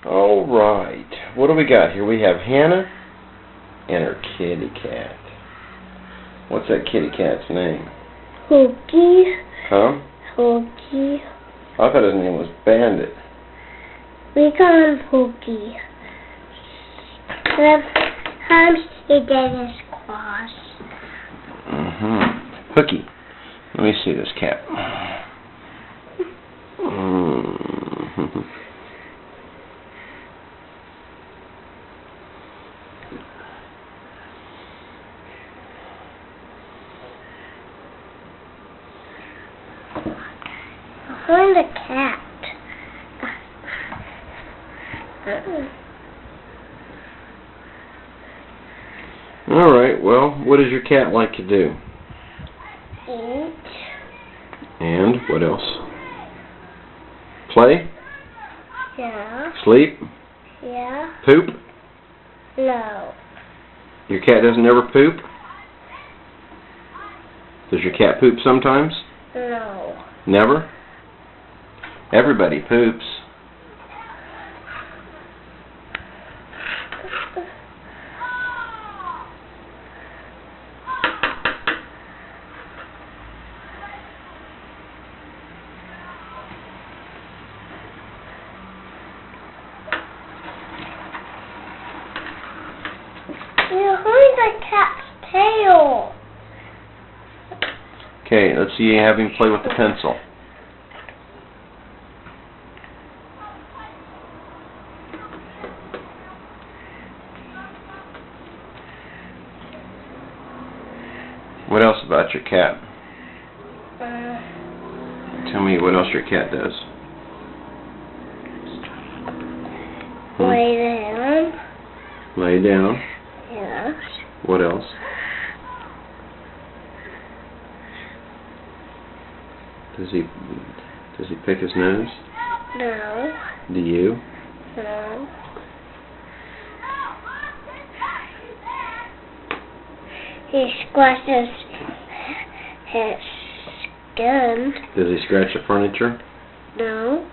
All right. What do we got here? We have Hannah and her kitty cat. What's that kitty cat's name? Hooky. Huh? Hooky. I thought his name was Bandit. We call him Hooky. Sometimes he does his claws. Hooky. Let me see this cat. Find the cat. All right. Well, what does your cat like to do? Eat. And what else? Play? Yeah. Sleep? Yeah. Poop? No. Your cat doesn't ever poop? Does your cat poop sometimes? No. Never? Everybody poops. You're holding the cat's tail. Okay, let's see you have him play with the pencil. What else about your cat? Tell me what else your cat does. Lay down. Lay down. Yes. What else? Does he pick his nose? No. Do you? No. He scratches his skin. Does he scratch the furniture? No.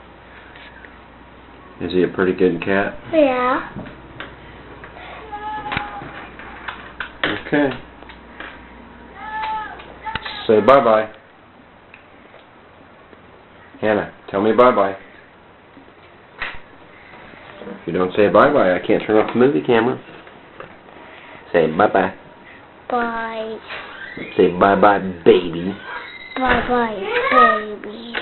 Is he a pretty good cat? Yeah. Okay. Say bye-bye. Hannah, tell me bye-bye. If you don't say bye-bye, I can't turn off the movie camera. Say bye-bye. Bye. Say bye-bye, baby. Bye-bye, baby.